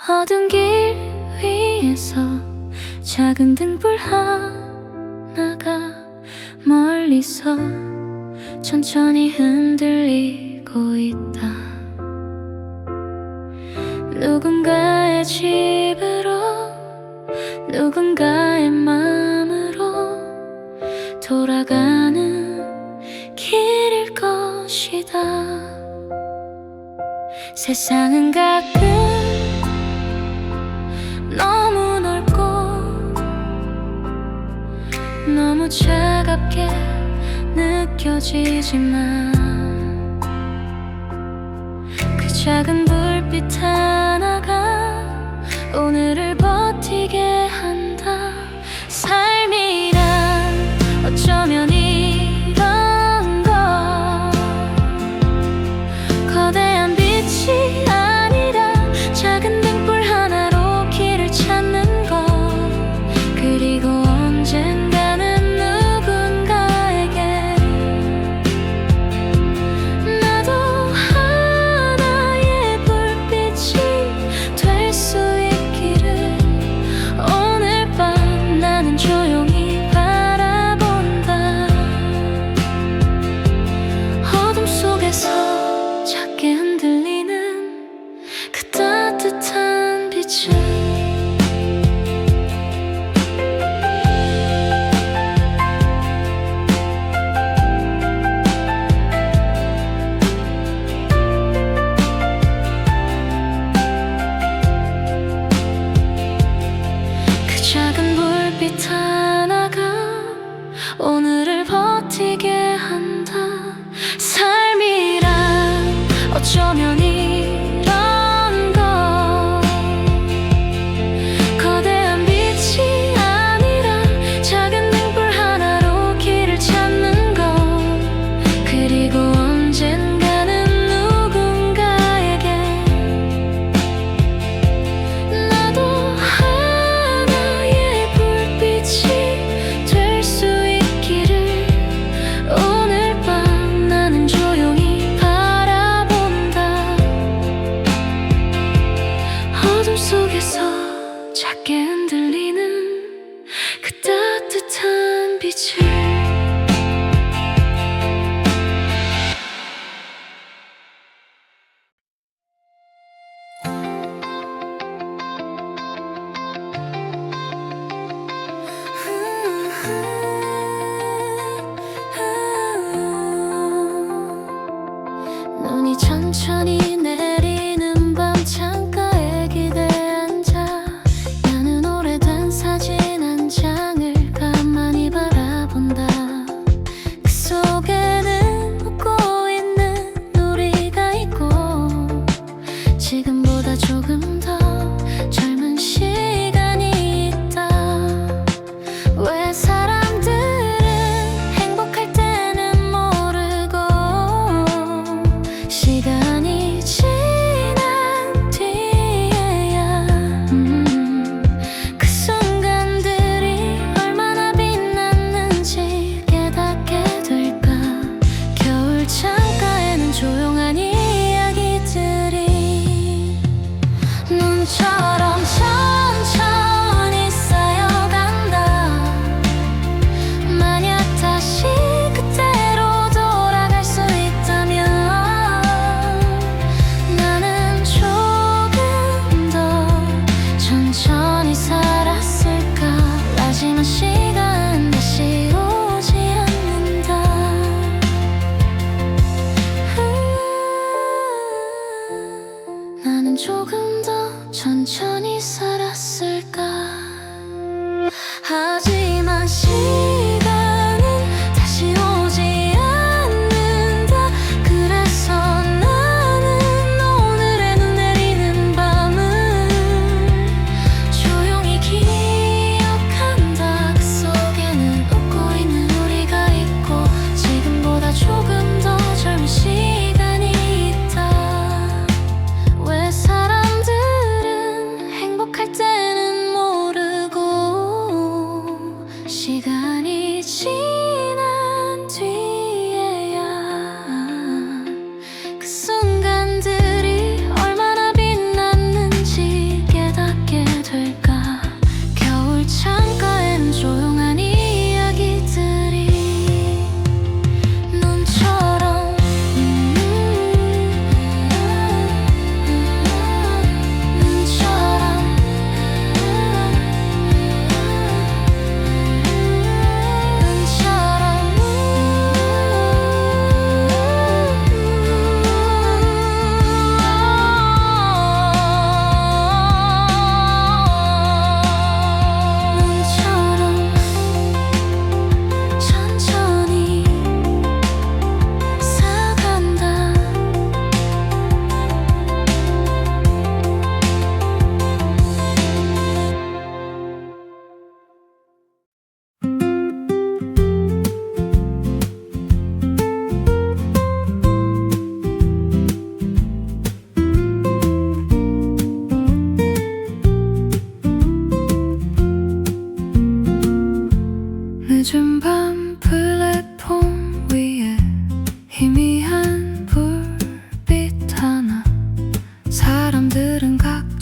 어두운 길 위에서 작은 등불 하나가 멀리서 천천히 흔들리고 있다. 누군가의 집으로, 누군가의 마음으로 돌아가는 길일 것이다. 세상은 가끔 너무 넓고 너무 차갑게 느껴지지만 그 작은 불빛 하나가 오늘을 버티게 한다. 삶이란 어쩌면 이런 거, 거대한 빛이 아니라 작은 등불 하나로 길을 찾는 것. 그리고 언젠가는 누군가에게 나도 하나의 불빛이 될 수 있기를. 오늘 밤 나는 조용히 바라본다. 어둠 속에서 작게 흔들리는 그 따뜻한 빛을. 그 작은 불빛 하나가 오늘을 버티게 한다. 삶이란 어쩌면 이런 거, 거대한 빛이 아니라 작은 등불 하나로 길을 찾는 것. 그리고 언젠가는 누군가에게 나도 하나의 불빛이 될 수 있기를. 오늘 밤 나는 조용히 바라본다. 어둠 속에서 작게 흔들리는 그 따뜻한 빛을. 눈이 천천히 내리는 밤 창가에 기대 앉아 나는 오래된 사진 한 장을 가만히 바라본다. 그 속에는 웃고 있는 우리가 있고 지금보다 조금 더 젊은 시간이 있다. 왜 사람들은 행복할 때는 모르고 시간이 지난 뒤에야 그 순간들이 얼마나 빛났는지 깨닫게 될까. 겨울 창가에는 조용한 이야기들이 눈처럼 천천히 쌓여간다. 만약 다시 그때로 돌아갈 수 있다면 나는 조금 더 천천히 살았을까. 하지만 시간 다시 오지 않는다. 나는 조금 더 천천히 살았을까. 하지만 시간은 다시 오지 않는다. 그래서 나는 오늘의 눈 내리는 밤을 조용히 기억한다. 그 속에는 웃고 있는 우리가 있고 지금보다 조금 더 젊은 시간이 있다. 왜 사람들은 행복할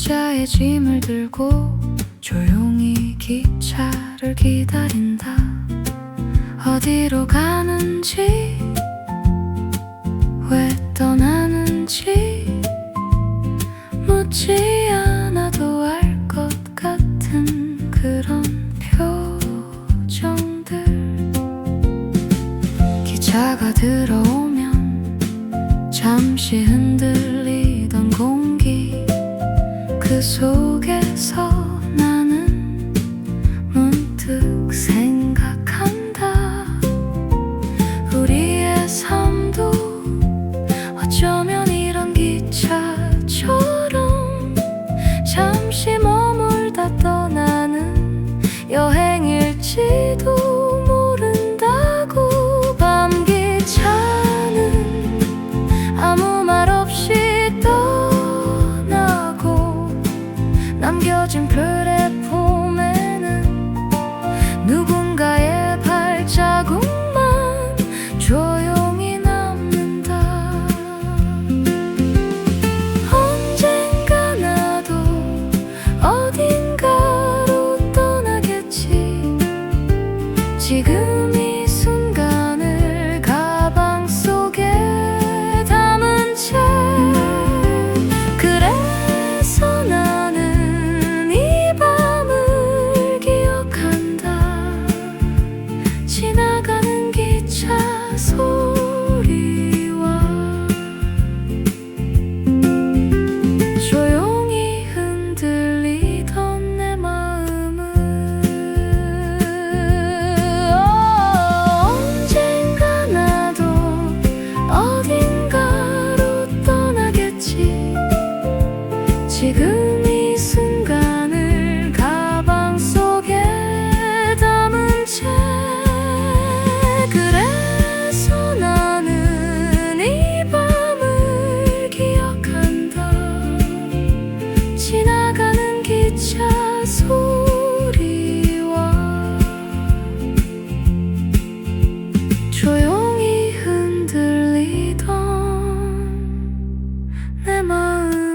의자에 짐을 들고 조용히 기차를 기다린다. 어디로 가는지 왜 떠나는지 묻지 않아도 알 것 같은 그런 표정들. 기차가 들어오면 잠시 흔들리던 공기, 그 속에서 나는 문득 생각한다. 우리의 삶도 어쩌면 이런 기차처럼 잠시 머물다 떠나는 여행일지도 모른다고. 밤 기차는 아무 말 없이 떠나고 남겨진 플랫폼에는 누군가의 발자국만 조용히 남는다. 언젠가 나도 어딘가로 떠나겠지. 지금 이 순간을 가방 속에 담은 채. 그래서 나는 이 밤을 기억한다. 지나가는 기차 소리와 조용히 흔들리던 내 마음은 언젠가 나도 어딘가로 떠나겠지. 지금 이 순간을 가방 속에 담은 채. 그래서 나는 이 밤을 기억한다. 지나가는 기차 소리와 조용히 흔들리던 내 마음을.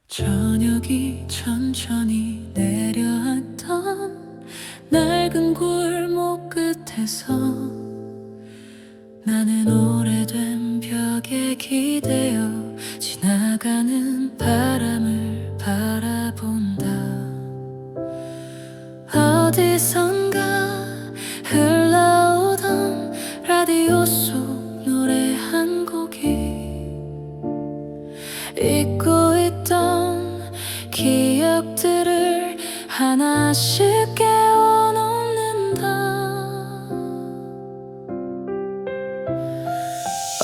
저녁이 천천히 내려앉던 낡은 골목 끝에서 나는 오래된 벽에 기대어 지나가는 바람을 바라본다. 어디선가 흘러오던 라디오 속 노래 한 곡이 잊고 있던 기억들을 하나씩 깨워놓는다.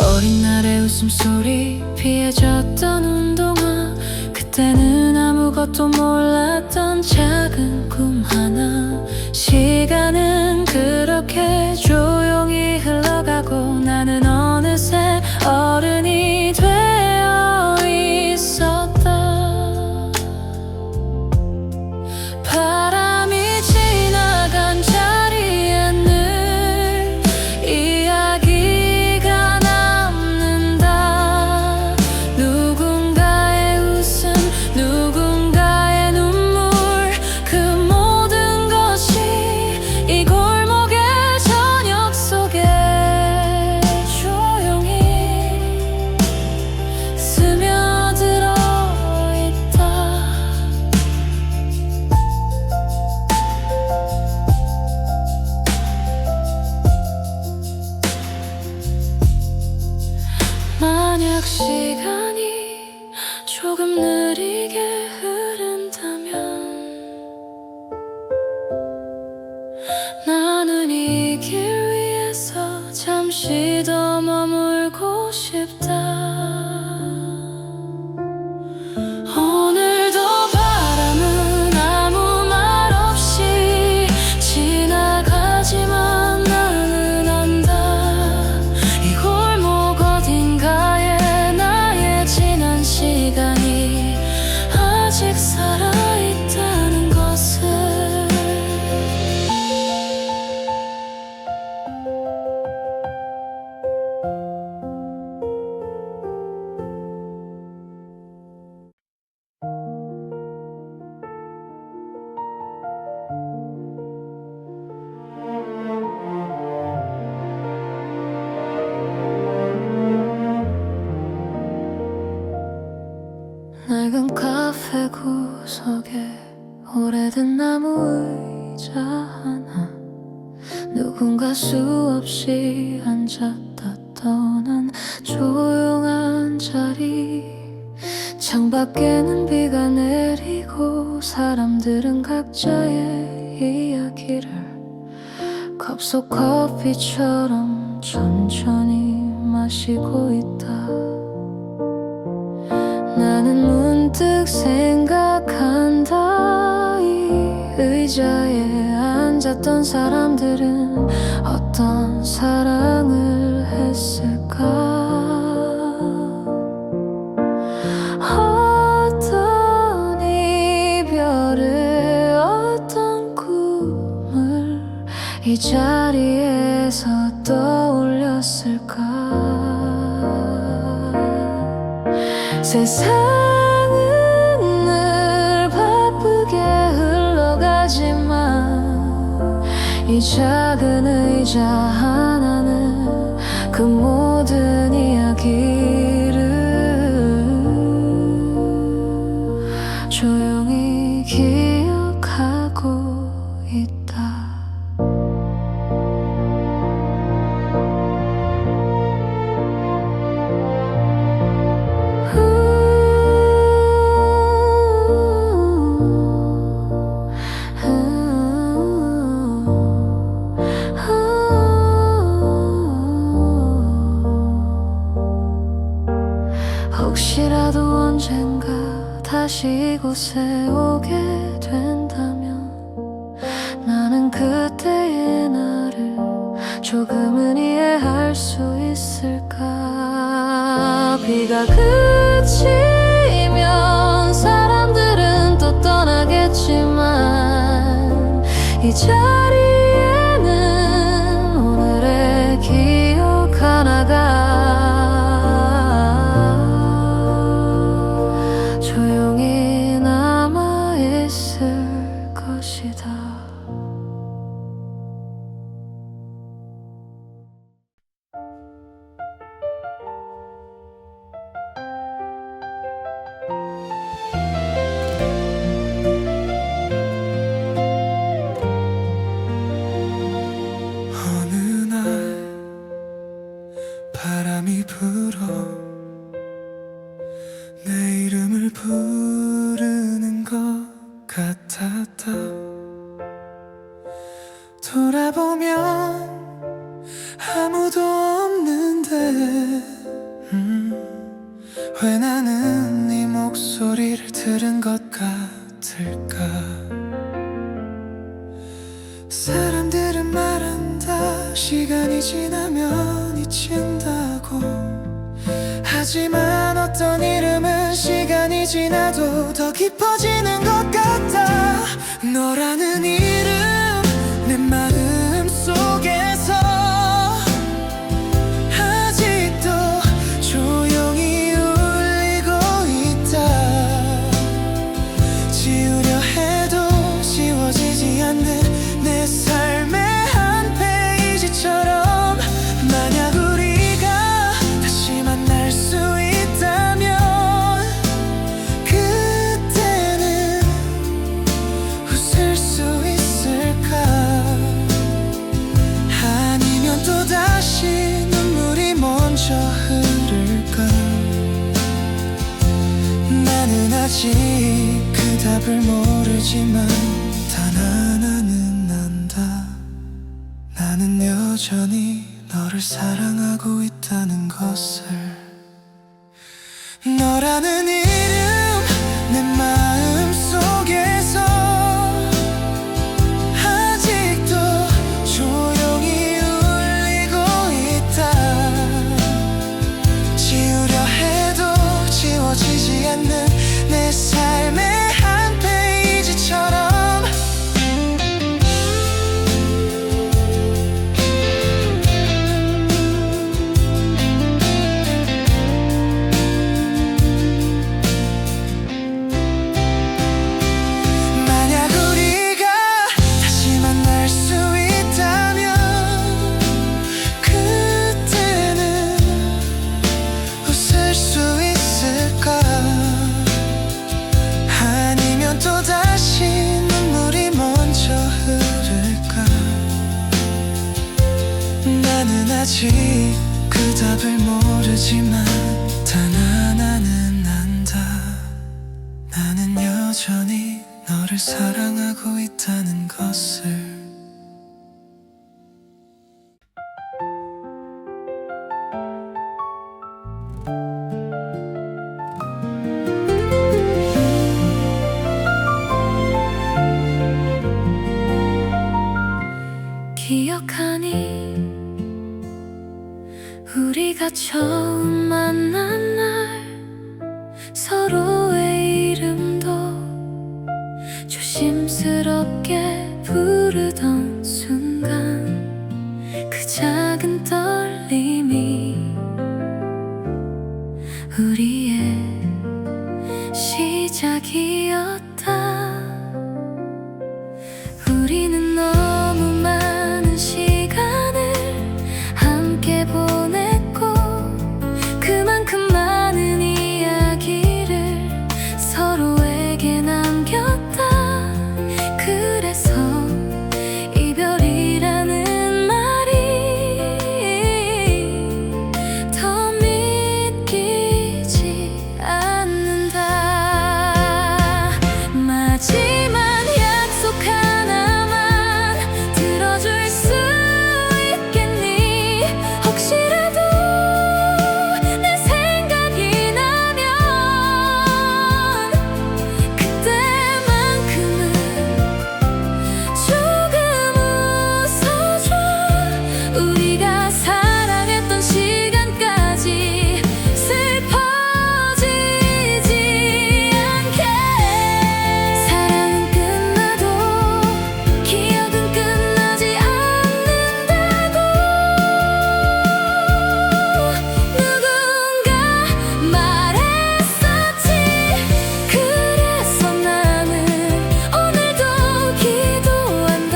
어린 날의 웃음소리, 피해졌던 운동화, 그때는 아무것도 몰랐던 작은 꿈 하나. 시간은 그렇게 조용히 흘러가고 나는 어느새 어른이 되어 있었다. 바람이 지나간 자리에 늘 이야기가 남는다. 누군가의 웃음, 누군가의 눈물, 그 모든 것이 이 골목의 저녁 속에 조용히 스며들어 있다. 만약 시간이 조금 느리게 흐른다면 나는 이 길 위에서 잠시 더 머물고 싶다. 오늘도 바람은 아무 말 없이 지나가지만 나는 안다. 이 골목 어딘가에 나의 지난 시간이 아직 살아있다는 것을. 구석에 오래된 나무 의자 하나, 누군가 수없이 앉았다 떠난 조용한 자리. 창밖에는 비가 내리고 사람들은 각자의 이야기를 컵 속 커피처럼 천천히 마시고 있다. 나는 문득 생각한다. 이 의자에 앉았던 사람들은 어떤 사랑을 했을까? 어떤 이별을, 어떤 꿈을 이 자리에서 떠올렸을까? 세상은 늘 바쁘게 흘러가지만 이 작은 의자 하나는 그 모든 이야기를 조용히 기억하고 있다. 혹시라도 언젠가 다시 이곳에 오게 된다면 나는 그때의 나를 조금은 이해할 수 있을까? 비가 그치면 사람들은 또 떠나겠지만 이 자리에는 오늘의 기억 하나가 조용히 남아있을 것이다. 어느 날 바람이 불어 내 이름을 부르는 것 같았다. 돌아보면 아무도 없는데 왜 나는 네 목소리를 들은 것 같을까? 사람들은 말한다. 시간이 지나면 잊힌다고. 하지만 어떤 이름은 시간이 지나도 더 깊어지는 것 같아. 너라는 이름 내 마음 속에서 아직도 조용히 울리고 있다. 지우려 해도 지워지지 않는 내 삶의 한 페이지처럼. 만약 우리가 다시 만날 수 있다면 그때는 웃을 수 있을까? 아니면 또다시 눈물이 먼저 흐를까? 나는 아직 그 답을 모르지만 단 하나는 안다. 나는 여전히 너를 사랑하고 있다는 것을. 너라는 이름 내 마음 속에서 아직도 조용히 울리고 있다. 지우려 해도 지워지지 않는 내 삶의 한 페이지처럼. 그 답을 모르지만 단 하나는 안다. 나는 여전히 너를 사랑하고 있다는 것을. 기억하니 우리가 처음 만난 날 서로의 이름도 조심스럽게 부르던 순간 그 작은 떨림이 우리의 시작이었다. 우리는 너무 많은 시간을 함께 보냈고 그만큼 많은 이야기를 서로에게 남겼다. 그래서 이별이라는 말이 더 믿기지 않는다. 마지막 약속 하나만 들어줄 수 있겠니? 혹시라도 내 생각이 나면 그때만큼은 조금 웃어줘. 우리가 사랑했던 시간까지 슬퍼지지 않게. 사랑은 끝나도 기억은 끝나지 않는다고 누군가 말했었지. 그래서 나는 오늘도 기도한다.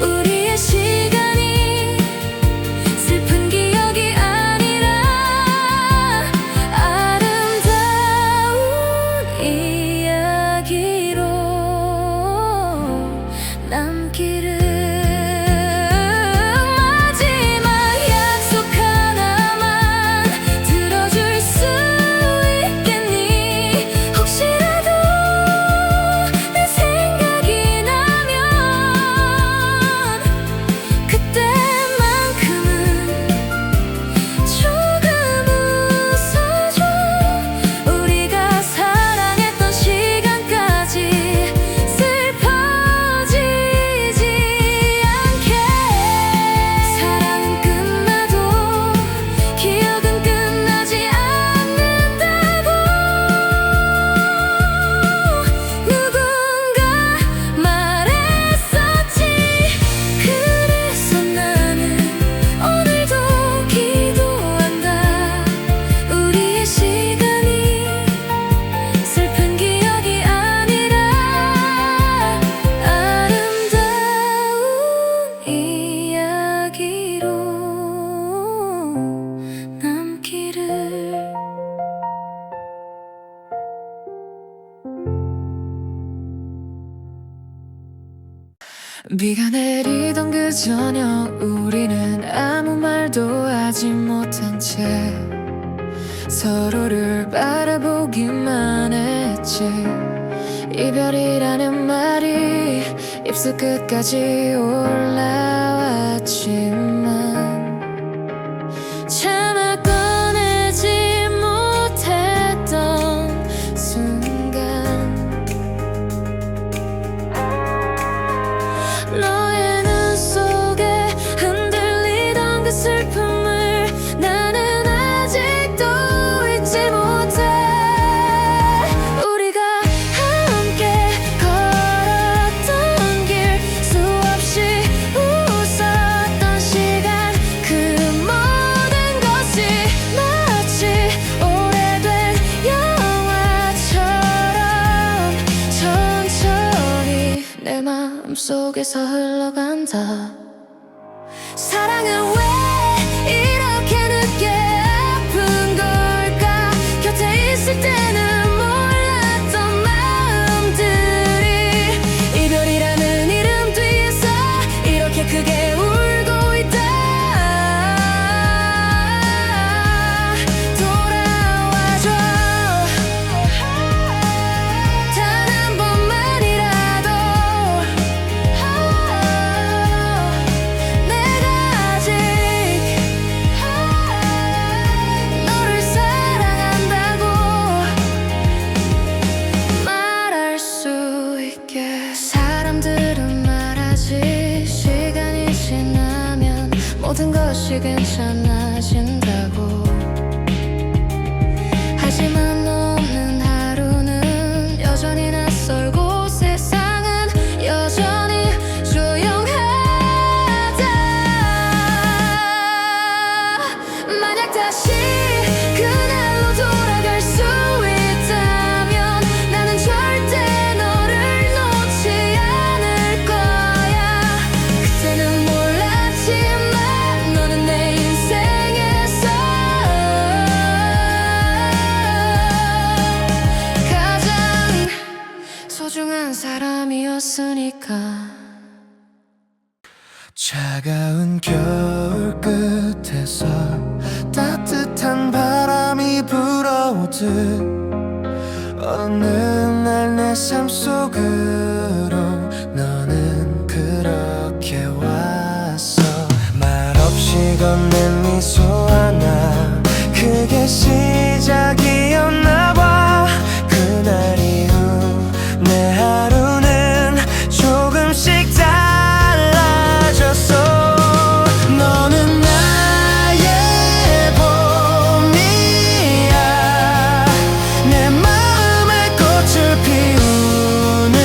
우리의 시간이 슬픈 기억이 아니라 아름다운 이야기로 남기를. 마지막 약속 하나만 들어줄 수 있겠니? 혹시라도 내 생각이 나면 그때만큼은 조금 웃어줘. 우리가 사랑했던 시간까지 슬퍼지지 않게. 사랑은 끝나도 기억은 끝나지 않는다고 누군가 말했었지. 그래서 나는 오늘도 기도한다. 우리의 시간이 슬픈 기억이 아니라 아름다운 이야기로 남기를. 비가 내리던 그 저녁 우리는 아무 말도 하지 못한 채 서로를 바라보기만 했지. 이별이라는 말이 입술 끝까지 올라왔지만 차마 꺼내지 못했던 순간 너의 눈 속에 흔들리던 그 슬픔을 나는 아직도 잊지 못해. 우리가 함께 걸었던 길 수없이 웃었던 시간 그 모든 것이 마치 오래된 영화처럼 천천히 내 마음속에서 흘러간다. 사랑은 왜 이렇게 늦게 아픈 걸까? 곁에 있을 때는 몰랐던 마음들이 이별이라는 이름 뒤에서 이렇게 크게 울고 있다. 괜찮아진다고. 하지만 너 없는 하루는 여전히 낯설고 세상은 여전히 조용하다. 만약 다시 그날로 돌아갈 수 있다면 나는 절대 너를 놓지 않을 거야. 그때는 몰랐지만 너는 내 인생에서 가장 소중한 사람이었으니까. 차가운 겨울 끝에서 따뜻한 바람이 불어오듯 어느 날 내 삶 속으로 너는 그렇게 왔어. 말없이 건넨 미소 하나, 그게 시작이었나 봐. 그날 이후 내 하루는 조금씩 달라졌어. 너는 나의 봄이야. 내 마음에 꽃을 피우는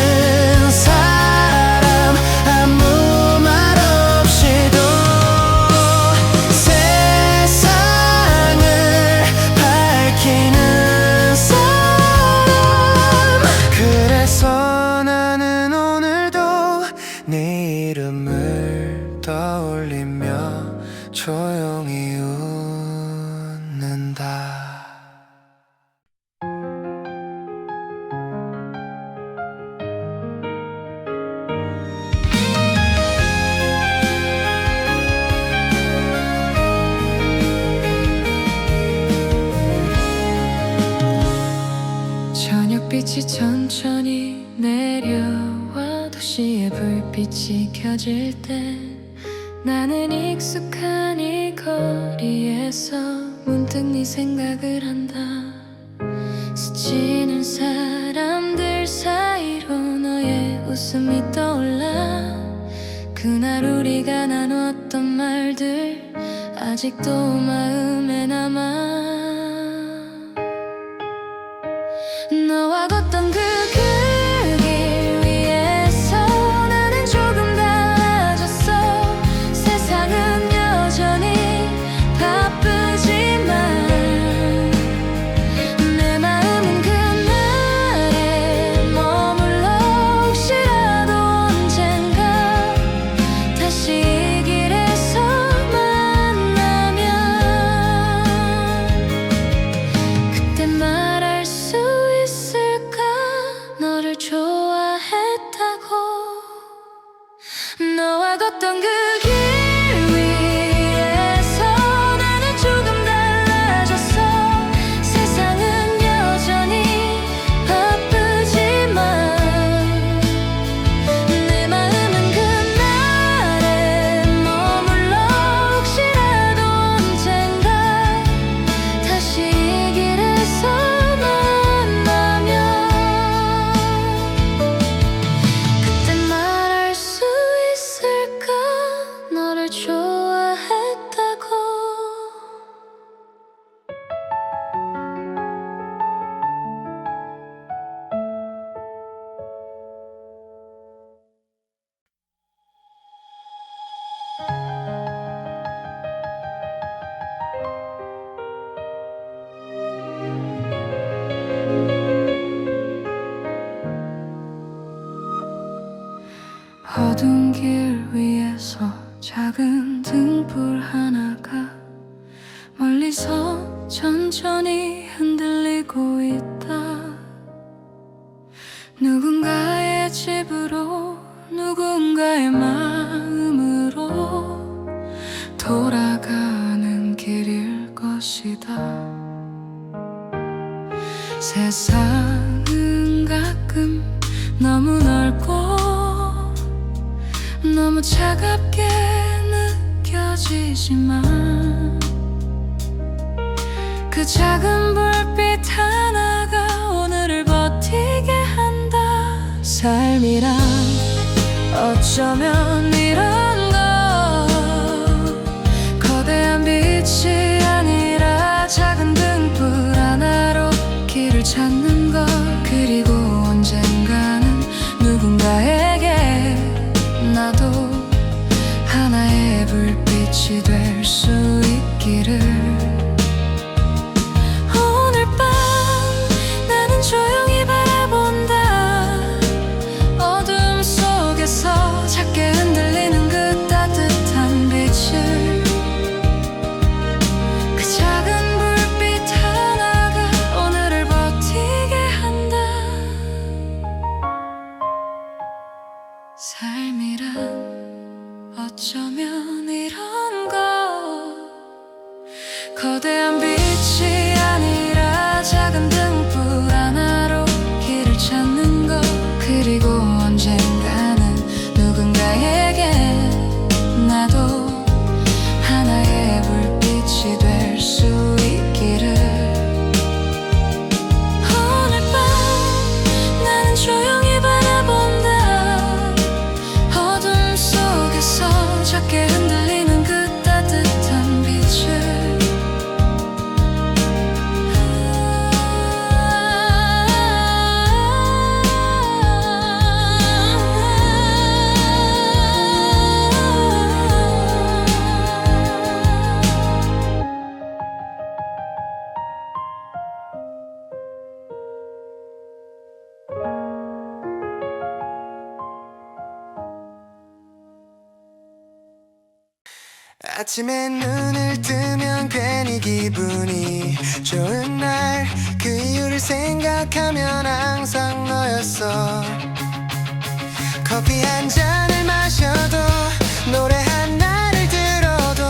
사람, 아무 말 없이도 세상을 밝히는 사람. 그래서 나는 오늘도 네 이름을 떠올리며 조용히 웃는다. 저녁빛이 천천히 내려와 도시의 불빛이 켜질 때 나는 익숙한 이 거리에서 문득 네 생각을 한다. 스치는 사람들 사이로 너의 웃음이 떠올라. 그날 우리가 나눴던 말들 아직도 마음에 남아. 너와 걷던 그 길 위에서 나는 조금 달라졌어. 세상은 여전히 바쁘지만 내 마음은 그날에 머물러 혹시라도 언젠가 다시 이 길에서 만나면 그때 말할 수 있을까 너를 좋아했다고. 너와 걷던 그 길 위에서 나는 조금 달라졌어. 세상은 여전히 바쁘지만 내 마음은 그날에 머물러 혹시라도 언젠가 다시 이 길에서 만나면 그때 말할 수 있을까 너를 좋아했다고. 어두운 길 위에서 작은 등불 하나가 멀리서 천천히 흔들리고 있다. 누군가의 집으로 누군가의 마음으로 돌아가는 길일 것이다. 세상은 가끔 너무 넓고 너무 차갑게 느껴지지만 그 작은 불빛 하나가 오늘을 버티게 한다. 삶이란 어쩌면 이런 거 거대한 빛 거대한 빛이 아니라 작은 등불 하나로 길을 찾는 것, 그리고 언젠가는 누군가에게 나도 하나의 불빛이 될 수 있기를. 오늘 밤 나는 조용히 바라본다. 어둠 속에서 작게 흔들리는 그 따뜻한 빛을. 아침에 눈을 뜨면 괜히 기분이 좋은 날, 그 이유를 생각하면 항상 너였어. 커피 한 잔을 마셔도 노래 하나를 들어도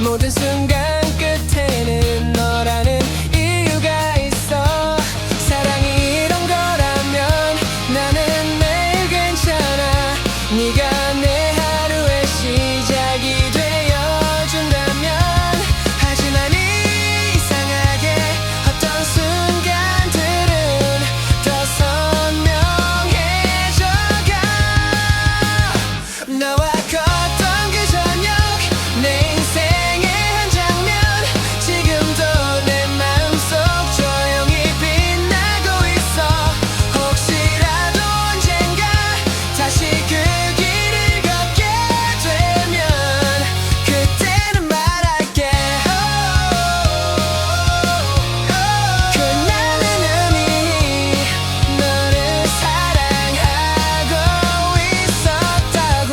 모든 순간 끝에는 너라는 이유가 있어. 사랑이 이런 거라면 나는 매일 괜찮아. 네가 내 하루의 시작이 되어준다면. 하지만 이상하게 어떤 순간들은 더 선명해져가. 너와 걷던 그 저녁, 내 인생의 한 장면, 지금도 내 마음속 조용히 빛나고 있어. 혹시라도 언젠가 다시 그 길을 걷게 되면 그때는 말할게. 그 나는 이미 너를 사랑하고 있었다고.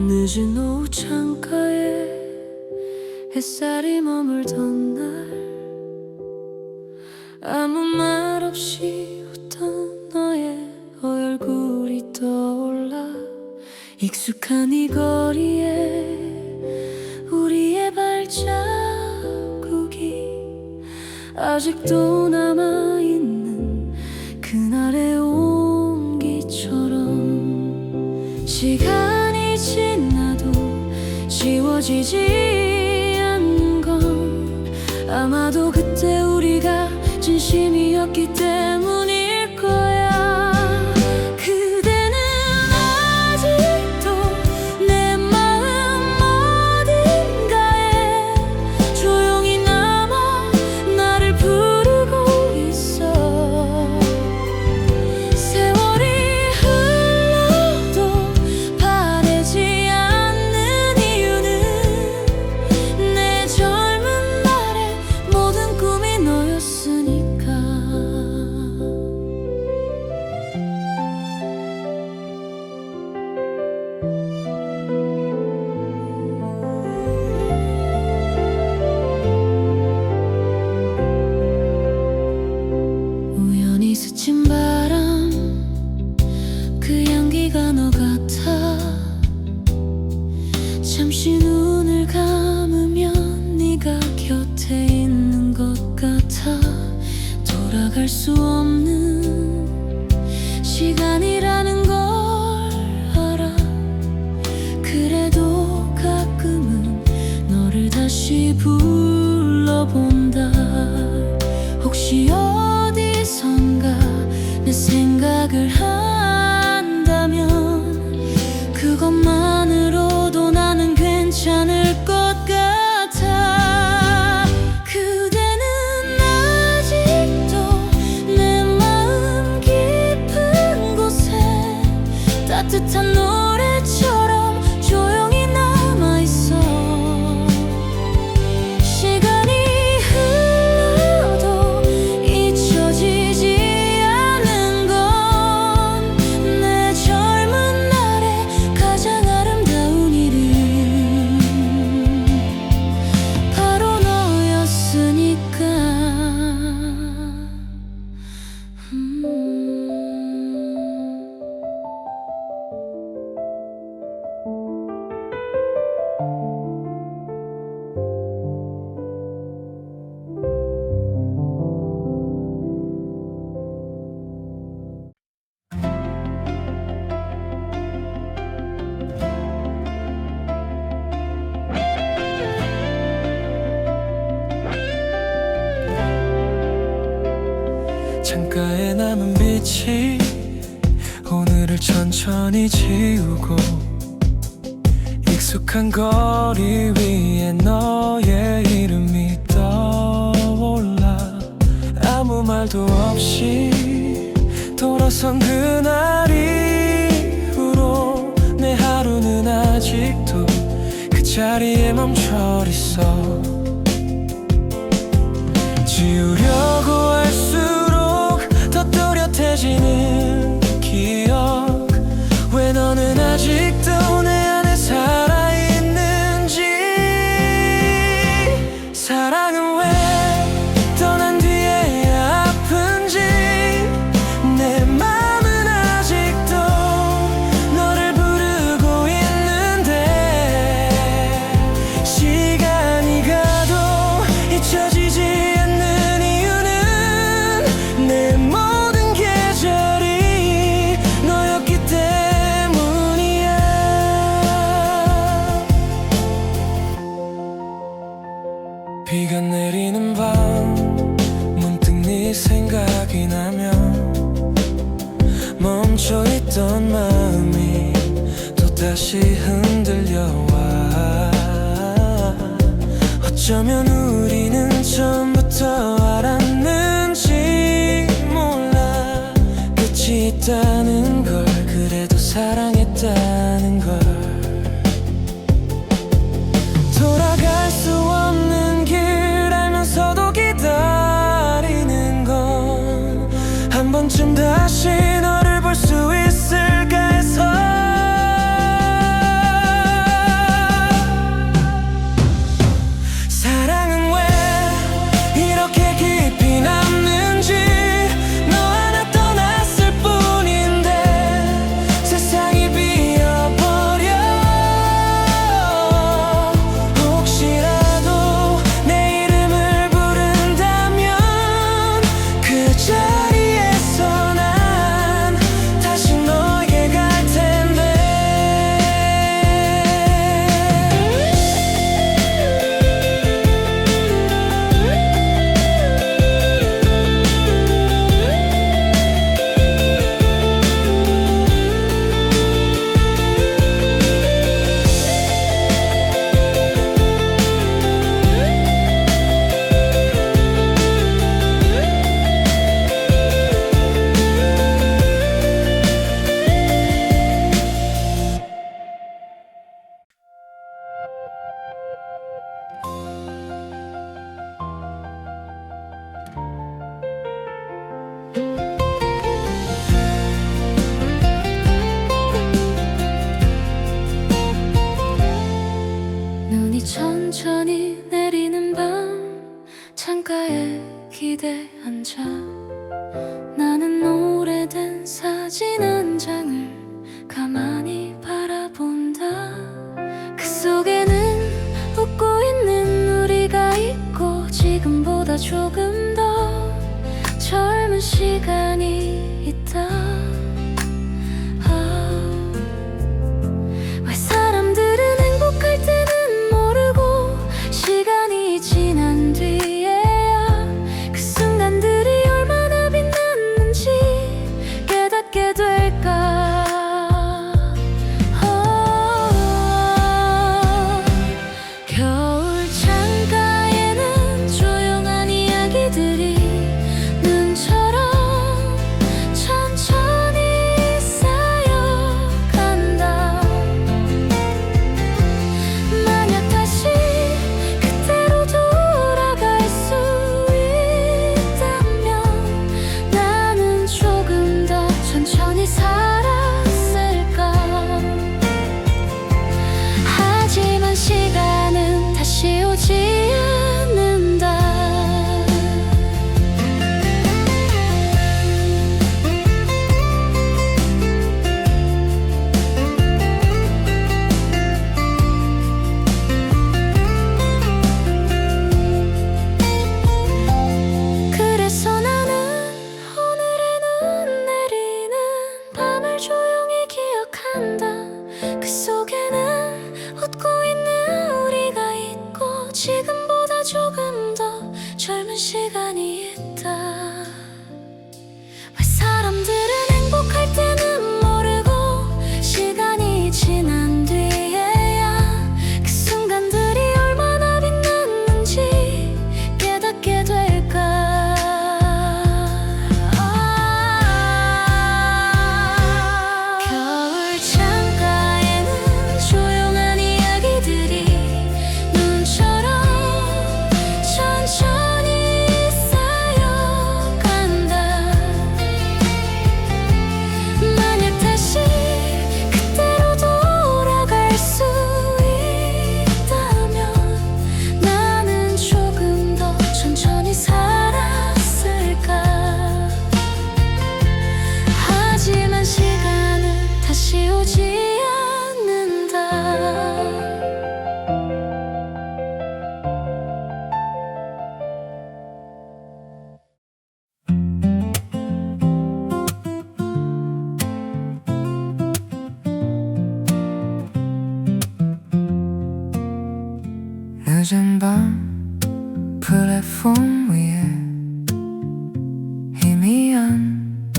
늦은 오후 창가에 햇살이 머물던 날, 아무 말 없이 웃던 너의 얼굴이 떠올라. 익숙한 이 거리에 우리의 발자국이 아직도 남아있는 그날의 온기처럼. 시간이 지나도 지워지지 않는 건 아마도 그때 우리가 진심이었기 때문일 거야. 그대는 아직도 내 마음 어딘가에 조용히 남아 나를 부르고 있어. 세월이 흘러도 바래지 않는 이유는 내 젊은 날의 모든 꿈이 너였으니까. 우연히 스친 바람, 그 향기가 너 같아. 잠시 눈을 감으면 네가 곁에 있는 것 같아. 돌아갈 수 없는 시간이라는 걸 알아. 그래도 가끔은 너를 다시 불러본다. 혹시 어디선가 내 생각을 한다면 그것만으로도 나는 괜찮을 것 같아. 그대는 아직도 내 마음 깊은 곳에 따뜻한 노래처럼 조용히 남아있어. 창가에 남은 빛이 오늘을 천천히 지우고 익숙한 거리 위에 너의 이름이 떠올라 아무 말도 없이 돌아선 그날 이후로 내 하루는 아직도 그 자리에 멈춰 있어 지우려고 할수록 더 또렷해지는 기억 왜 너는 아직도 내 안에 살아있는지 사랑은 왜 떠난 뒤에야 아픈지 내 맘은 아직도 너를 부르고 있는데 시간이 가도 잊혀지지 않는 이유는 내 모든 계절이 너였기 때문이야 비가 내리는 밤 문득 네 생각이 나면 멈춰있던 마음이 또다시 흔들려와 어쩌면 우리는 처음부터 알았는지 몰라 끝이 있다는 걸 그래도 사랑했다는 걸 돌아갈 수 없는 길 알면서도 기다리는 건 한 번쯤 다시 너를 볼 수 있을까 해서 사랑은 왜 이렇게 깊이 남는지 너 하나 떠났을 뿐인데 세상이 비어버려 혹시라도 내 이름을 부른다면 그 자리에서 난 다시 너에게 갈 텐데 눈이 천천히 내리는 밤 창가에 기대 앉아 나는 오래된 사진 한 장을 가만히 바라본다 그 속에는 웃고 있는 우리가 있고 지금보다 조금 더 젊은 시간이 있다 왜 사람들은 행복할 때는 모르고 시간이 지난 뒤에야 그 순간들이 얼마나 빛났는지 깨닫게 될까 겨울 창가에는 조용한 이야기들이 눈처럼 천천히 쌓여간다 만약 다시 그때로 돌아갈 수 있다면 나는 조금 더 천천히 살았을까 하지만 시간은 다시 오지 않는다 그래서 나는 오늘의 눈 내리는 밤을 조용히 기억한다 그 속에는 웃고 있는 우리가 있고 지금보다 조금 더 젊은 시간이 있다 늦은 밤 플랫폼 위에 희미한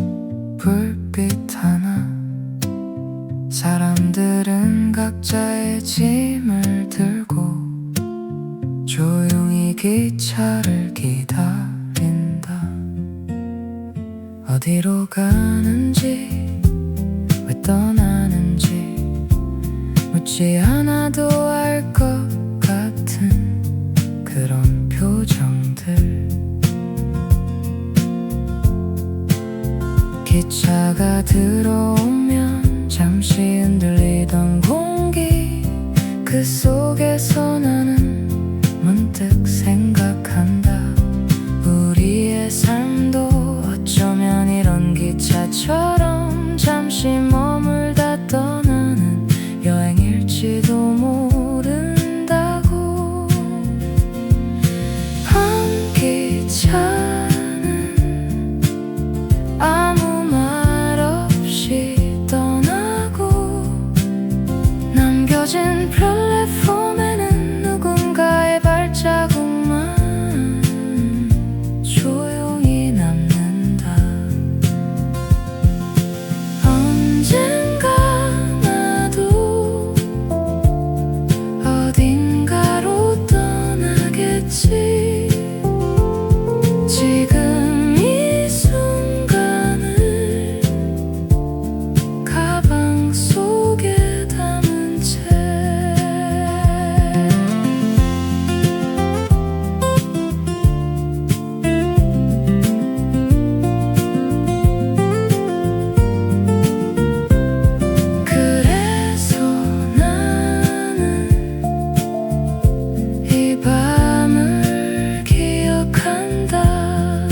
불빛 하나, 사람들은 각자의 짐을 들고 조용히 기차를 기다린다. 어디로 가는지, 왜 떠나는지 묻지 않아도 알 것 같은 그런 표정들. 기차가 들어오면 잠시 흔들리던 공기, 그 속에서 나는 문득 생각한다. 우리의 삶도 어쩌면 이런 기차처럼 잠시 머물다 떠나는 여행일지도 모른다고. 밤기차는 아무 말 없이 떠나고, 남겨진 플랫폼에는 누군가의 발자국만 조용히 남는다. 언젠가 나도 어딘가로 떠나겠지. 지금 이 순간을 가방 속에 담은 채. 그래서 나는 이 밤을 기억한다.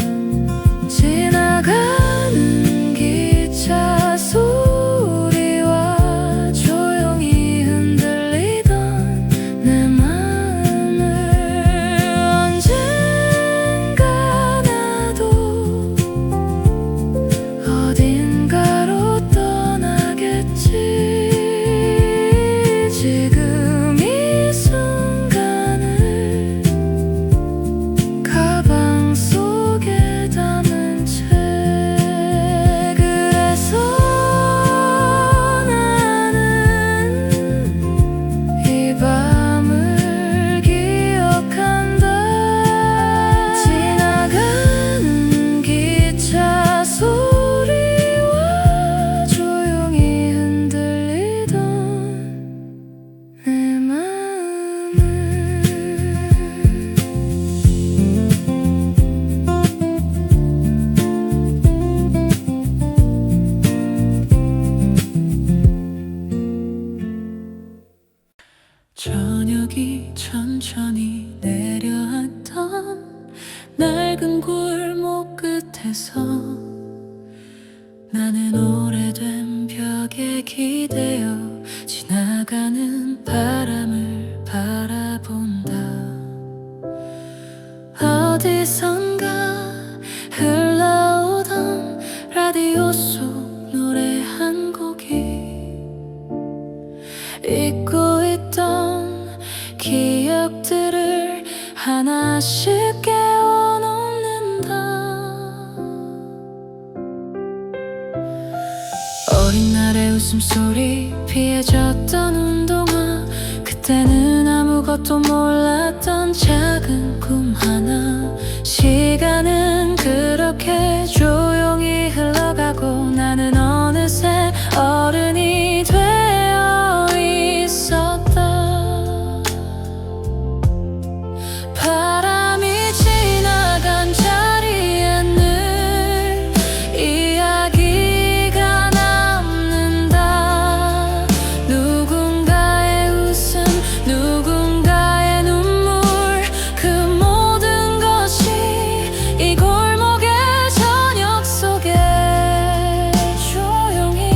지나가는 기차 소리와 조용히 흔들리던 내 마음을. 언젠가 나도 어딘가로 떠나겠지. 지금 이 순간을 가방 속에 담은 채. 그래서 나는 이 밤을 기억한다. 지나가는 기차 소리와 조용히 흔들리던 내 마음을. 저녁이 천천히 내려앉던 낡은 골목 끝에서 나는 오래된 벽에 기대어 지나가는 바람을 바라본다. 어디선가 흘러오던 라디오 속 노래 한 곡이 잊고 있던 기억들을 하나씩 깨워놓는다. 어린 날의 웃음소리, 피해졌던 운동화, 그때는 아무것도 몰랐던 작은 꿈 하나. 시간은 그렇게 조용히 흘러가고 나는 어느새 어른이 되어 있었다. 바람이 지나간 자리에 늘 이야기가 남는다. 누군가의 웃음, 누군가의 눈물, 그 모든 것이 이 골목의 저녁 속에 조용히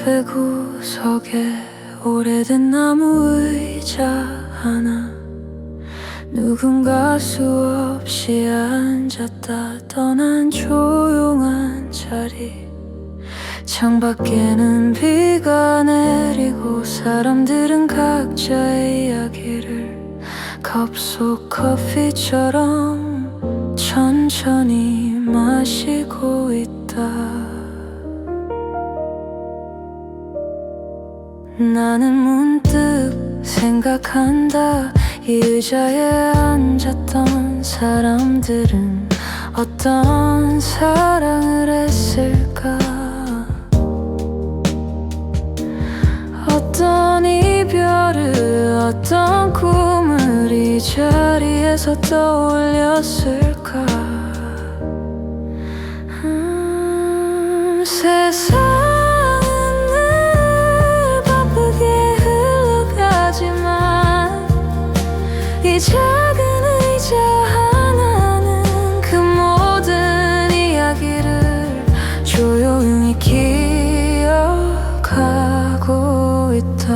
카페 구석에 오래된 나무 의자 하나, 누군가 수없이 앉았다 떠난 조용한 자리. 창밖에는 비가 내리고 사람들은 각자의 이야기를 컵속 커피처럼 천천히 마시고 있다. 나는 문득 생각한다. 이 의자에 앉았던 사람들은 어떤 사랑을 했을까? 어떤 이별을, 어떤 꿈을 이 자리에서 떠올렸을까? 세상은 늘 바쁘게 흘러가지만 이 작은 의자 하나는 그 모든 이야기를 조용히 기억하고 있다.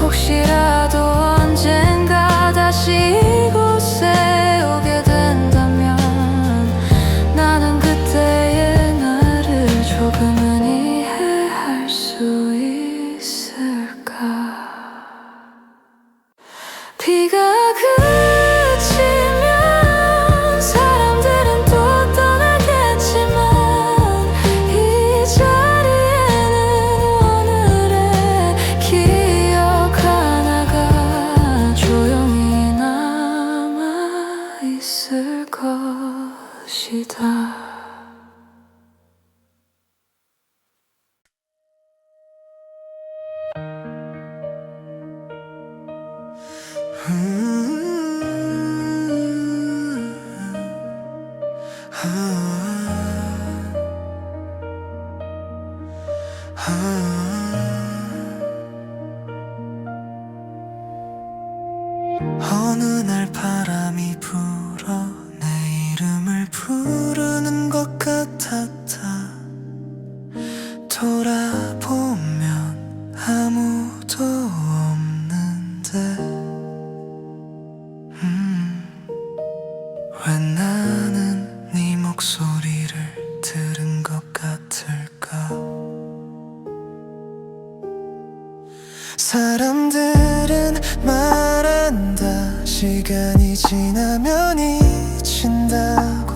혹시라도 언젠가 다시 이곳에 오게 된다면 나는 그때의 나를 조금은 이해할 수 있을까? 비가 그치면 사람들은 또 떠나겠지만 이 자리에는 오늘의 기억 하나가 조용히 남아있을 것이다. 어느 날 바람이 불어 내 이름을 부르는 것 같았다. 돌아보면 아무도 없는데 왜 나는 네 목소리를 들은 것 같을까? 사람들은 말한다. 시간이 지나면 잊힌다고.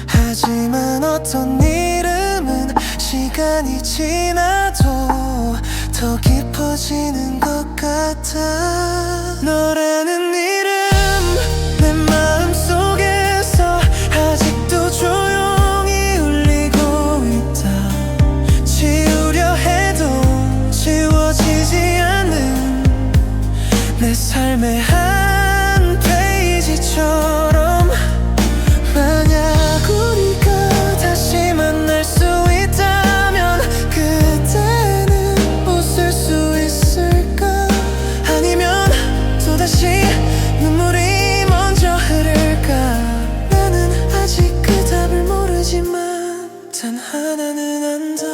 하지만 어떤 이름은 시간이 지나도 더 깊어지는 것 같아. 너라는 이름 내 마음속에서 아직도 조용히 울리고 있다. 지우려 해도 지워지지 않는 내 삶의 한 페이지처럼. 만약 우리가 다시 만날 수 있다면 그때는 웃을 수 있을까? 아니면 또다시 눈물이 먼저 흐를까? 나는 아직 그 답을 모르지만 단 하나는 안다.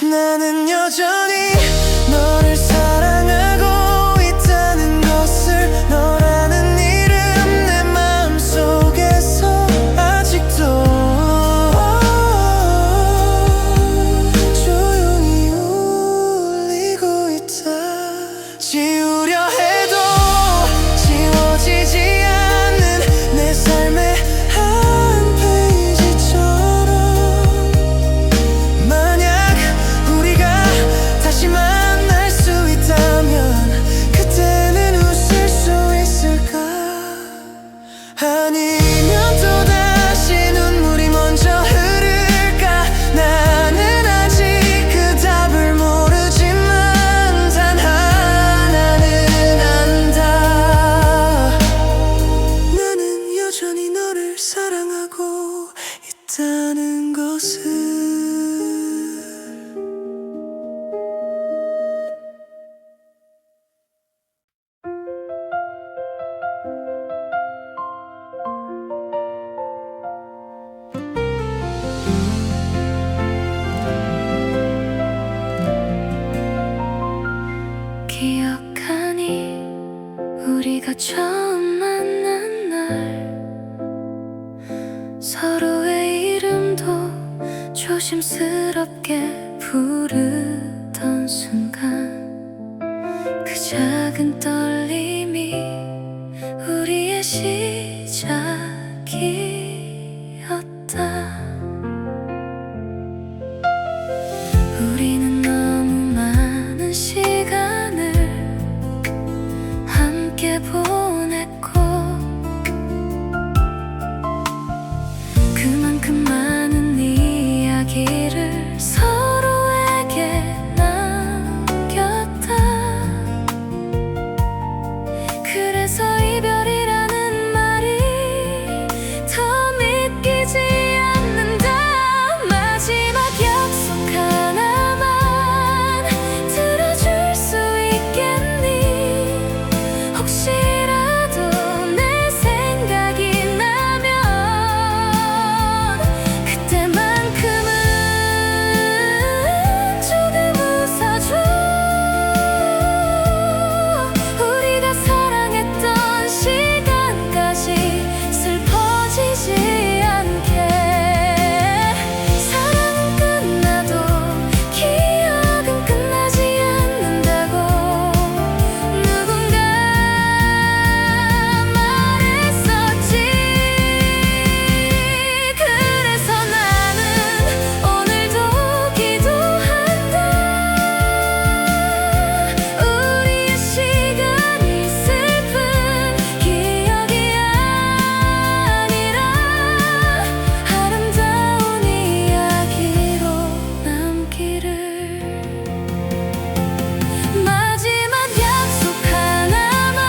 나는 여전히 너를 사랑하고 있다는 것을. 너라는 이름 내 마음속에서 아직도 조용히 울리고 있다. 지우려 해도 지워지지 않는 내 삶의 한 페이지처럼. 만약 우리가 다시 우리가 처음 만난 날 서로의 이름도 조심스럽게 부르던 순간 그 작은 떨림이 우리의 시작이었다. 우리는 너무 많은 시간을 함께 보냈고 그만큼 많은 이야기를 서로에게 남겼다. 그래서 이별이라는 말이 더 믿기지 않는다. 마지막 약속 하나만 들어줄 수 있겠니? 혹시라도 내 생각이 나면 그때만큼은 조금 웃어줘. 우리가 사랑했던 시간까지 슬퍼지지 않게. 사랑은 끝나도 기억은 끝나지 않는다고 누군가 말했었지. 그래서 나는 오늘도 기도한다. 우리의 시간이 슬픈 기억이 아니라 아름다운 이야기로 남기를. 마지막 약속 하나만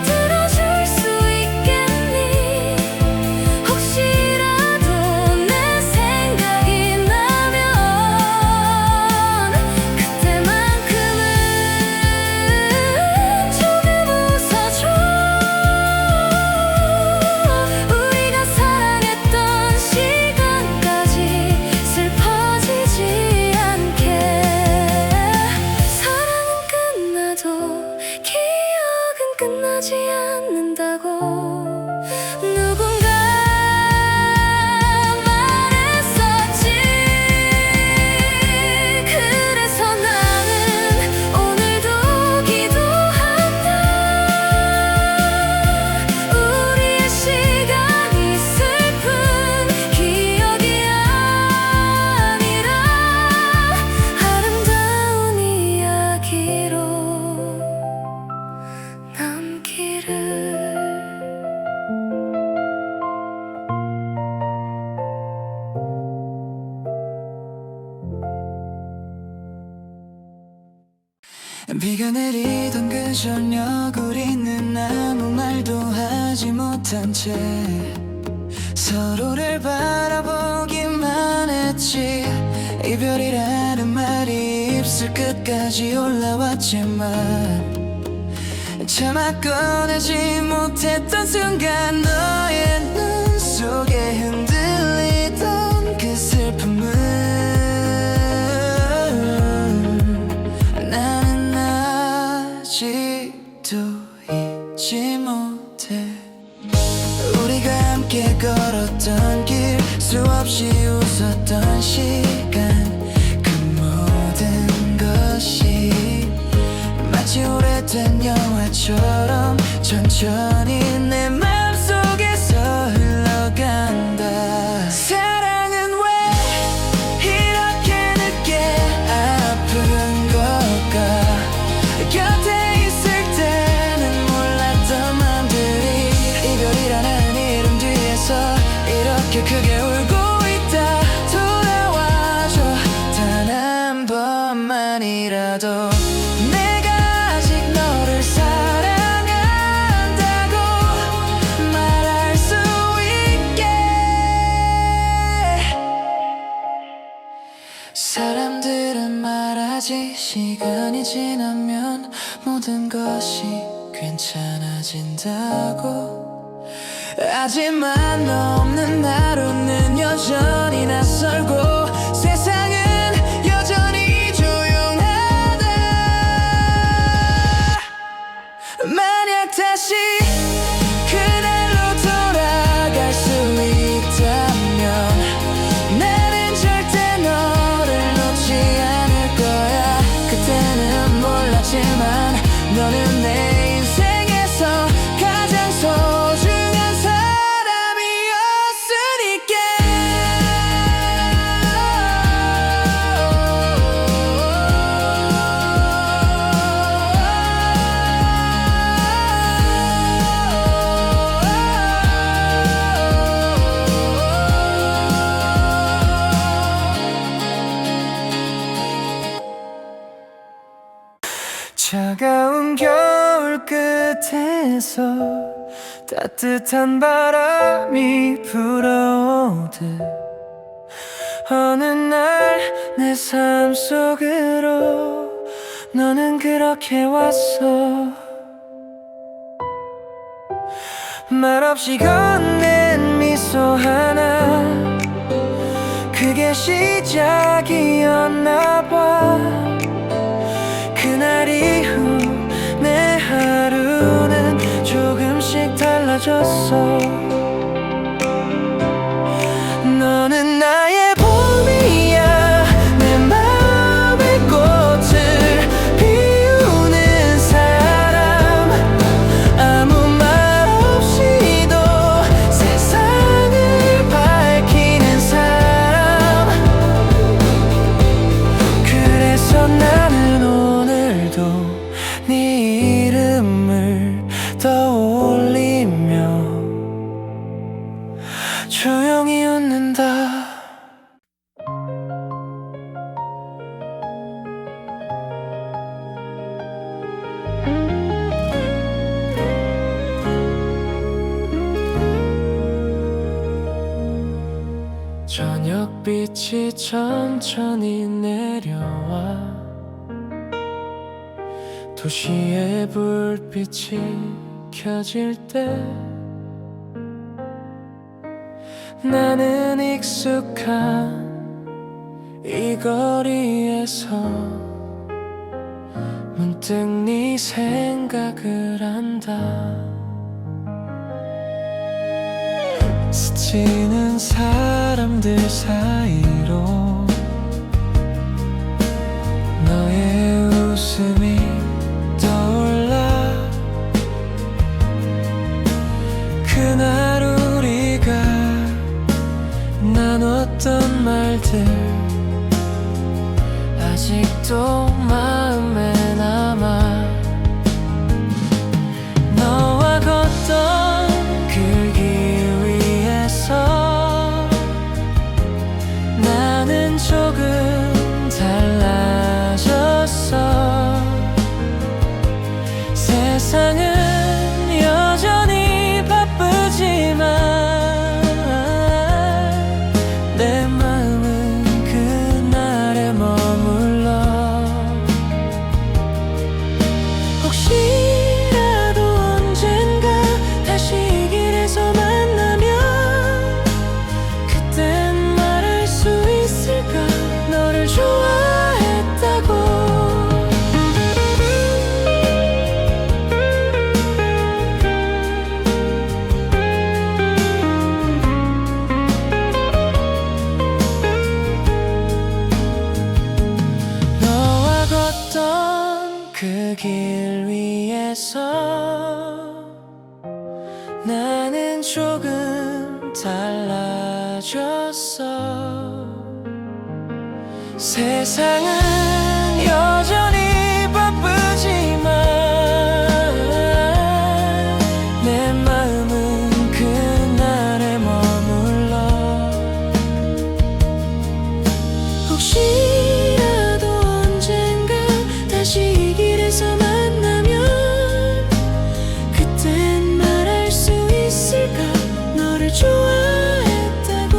들어줄 수 있겠니? 혹시라도 내 생각이 나면 그때만큼은 조금 웃어줘. 우리가 사랑했던 시간까지 슬퍼지지 않게. 사랑은 끝나도 기억은 끝나지 않는다고 누군가 말했었지. 그래서 나는 오늘도 기도한다. 우리의 시간이 슬픈 기억이 아니라 아름다운 이야기로 남기를. 비가 내리던 그 저녁 우리는 아무 말도 하지 못한 채 서로를 바라보기만 했지. 이별이라는 말이 입술 끝까지 올라왔지만 차마 꺼내지 못했던 순간 너의 눈 속에 흔들리던 그 슬픔을 나는 아직도 잊지 못해. 우리가 함께 걸었던 길 수없이 웃었던 시간 그 모든 것이 마치 오래된 영화처럼 천천히 내 맘속에서 흘러간다. 사랑은 왜 이렇게 늦게 아픈 걸까? 곁에 있을 때는 몰랐던 맘들이 이별이라는 이름 뒤에서 이렇게 크게 울고 있다. 돌아와줘 단 한 번만이라도. 내가 아직 너를 사랑한다고 말할 수 있게. 사람들은 말하지 시간이 지나면 모든 것이 괜찮아진다고. 하지만 너 없는 하루는 여전히 낯설고 세상은 여전히 조용하다. 만약 끝에서 따뜻한 바람이 불어오듯 어느 날 내 삶 속으로 너는 그렇게 왔어. 말없이 건넨 미소 하나, 그게 시작이었나 봐. 그날 이후 내 하루는 조금씩 달라졌어. 너는 나의 봄이야, 내 마음의 꽃을 피우는 사람, 아무 말 없이도 세상을 밝히는 사람. 그래서 나는 오늘도 네 이름을 떠올리며 조용히 웃는다. 저녁빛이 천천히 내려와 도시의 불빛이 켜질 때 나는 익숙한 이 거리에서 문득 네 생각을 한다. 스치는 사람들 사이로 너의 웃음이 떠올라. 그날 우리가 나눴던 말들 아직도 마음에 남아. 너와 걷던 그 길 위에서 나는 조금 달라졌어. 세상은 여전히 바쁘지만 내 마음은 그날에 머물러. 혹시라도 언젠가 다시 이 길에서 만나면 그땐 말할 수 있을까, 너를 좋아했다고. 너와 걷던 그 길 위에서 나는 조금 달라졌어. 세상은 여전히 바쁘지만 내 마음은 그날에 머물러. 혹시라도 언젠가 다시 이 길에서 만나면 그땐 말할 수 있을까, 너를 좋아했다고.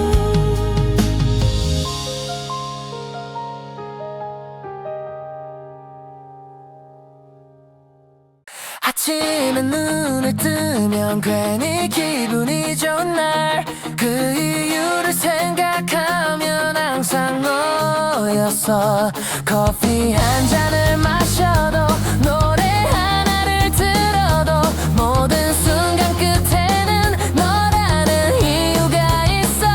아침에 눈을 뜨면 괜히 기분이 좋은 날, 그 이유를 생각하면 항상 너였어. 커피 한 잔을 마셔도 노래 하나를 들어도 모든 순간 끝에는 너라는 이유가 있어.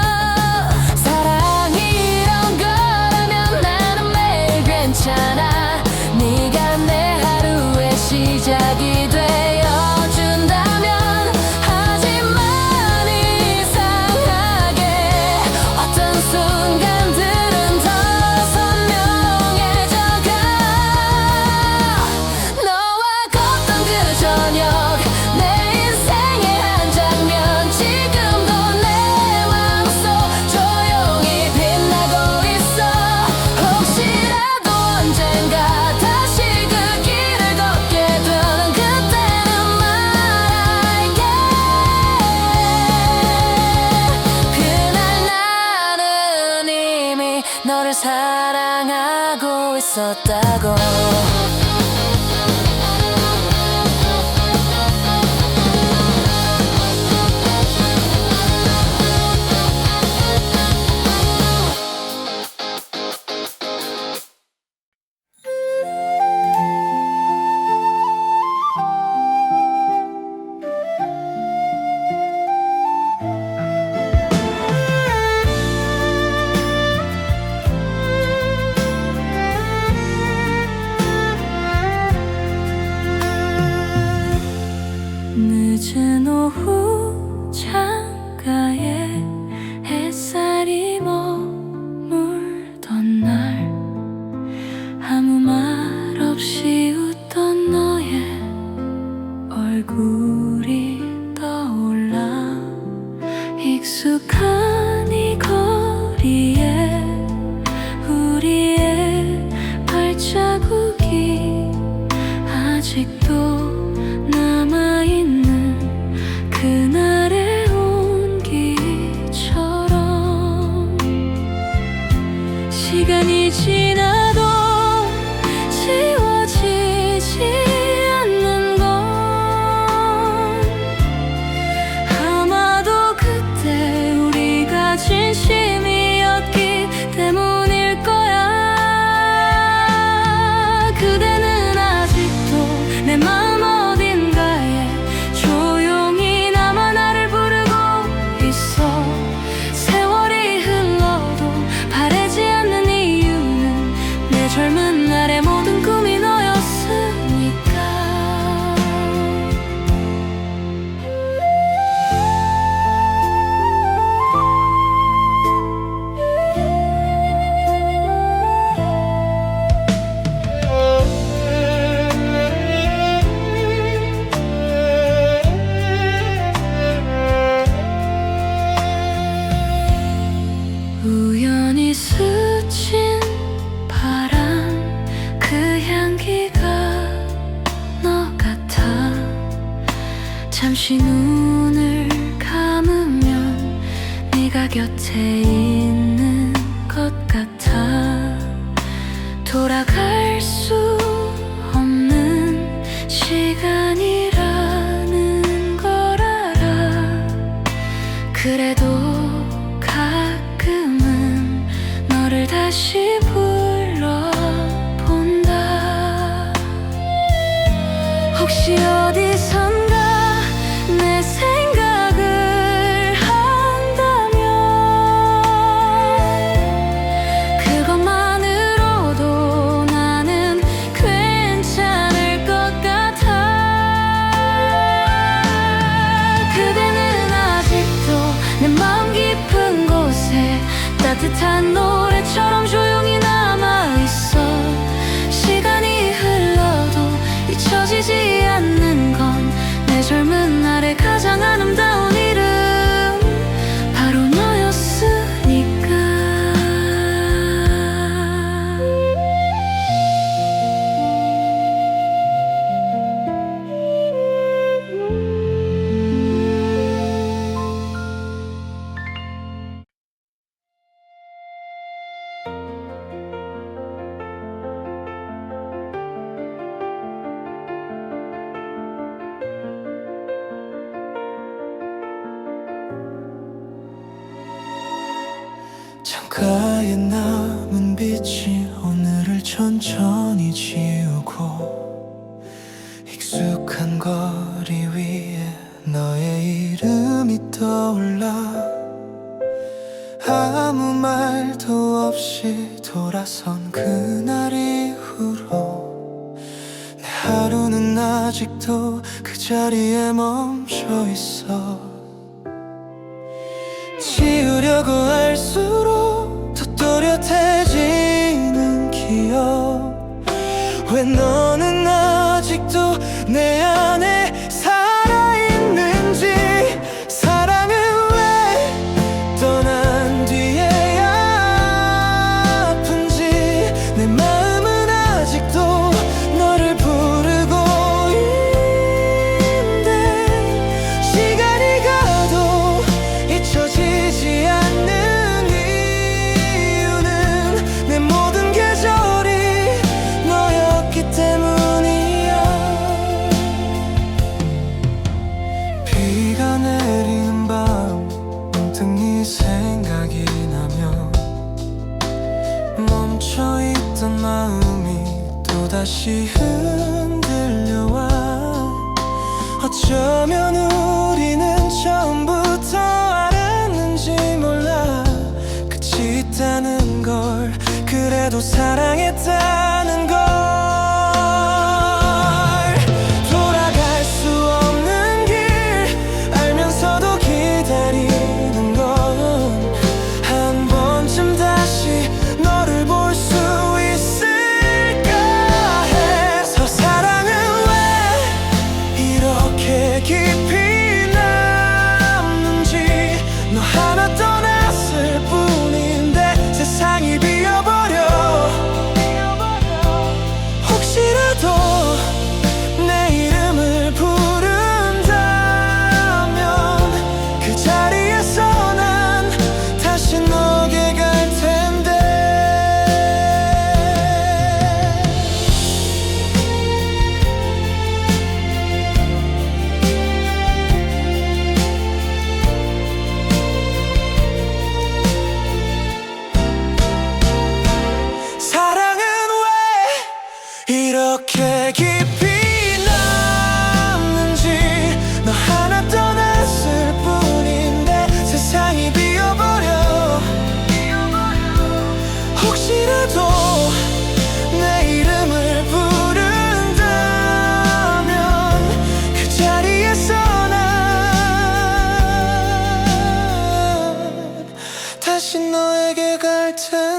사랑이 이런 거라면 나는 매일 괜찮아. 네가 내 하루의 시작이 되어준다면. 하지만 이상하게 어떤 순간들은 더 선명해져가. 너를 사랑하고 있었다고. 늦은 오후 창가에 햇살이 머물던 날 아무 말 없이 웃던 너의 얼굴이 떠올라. 익숙한 이 거리에 우리의 발자국이 아직도 남아있는 그날의 온기처럼. 시간이 지나도 지워지지 않는 건 아마도 그때 우리가 진심이었기 때문일 거야. 그대는 아직도 내 마음 어딘가에 조용히 남아 나를 부르고 있어. 세월이 흘러도 바래지 않는 이유는 내 젊은 날의 모든 꿈이 너였으니까. 우연히 스친 바람 그 향기가 너 같아. 잠시 눈을 감으면 네가 곁에 있는 것 같아. 돌아갈 수 없는 시간이라는 걸 알아. 그래도 가끔은 너를 다시 불러본다. 혹시 어디선가 내 생각을 한다면 그것만으로도 나는 괜찮을 것 같아. 그대는 아직도 내 마음 깊은 곳에 따뜻한 노래처럼 조용히 남아있어. 시간이 흘러도 잊혀지지 않는 건 내 젊은 날의 가장 아름다운 이름 바로 너였으니까. 창가에 남은 빛이 오늘을 천천히 지우고 익숙한 거리 위에 너의 이름이 떠올라. 아무 말도 없이 돌아선 그날 이후로 내 하루는 아직도 그 자리에 멈춰 있어. 지우려고 할수록 더 또렷해지는 기억. 왜 너는 아직도 내 안에 살아있는지. 사랑은 왜 떠난 뒤에야 아픈지. 내 마음은 아직도 너를 부르고 있는데 시간이 가도 잊혀지지 않는 이유는 내 생각이 나면 멈춰있던 마음이 또다시 흔들려와. 어쩌면 우리는 처음부터 알았는지 몰라. 끝이 있다는 걸, 그래도 사랑했다는 걸. 돌아갈 수 없는 길 알면서도 기다리는 건 한 번쯤 다시 너를 볼 수 있을까 해서. 사랑은 왜 이렇게 깊이 남는지. 너 하나 떠났을 뿐인데 세상이 비어버려. 혹시라도 내 이름을 부른다면 그 자리에서 난 다시 너에게 갈 텐데. 사랑은 왜 이렇게 깊이 남는지. 너 하나 떠났을 뿐인데 세상이 비어버려. 혹시라도 내 이름을 부른다면 그 자리에서 난 다시 너에게 갈 텐데.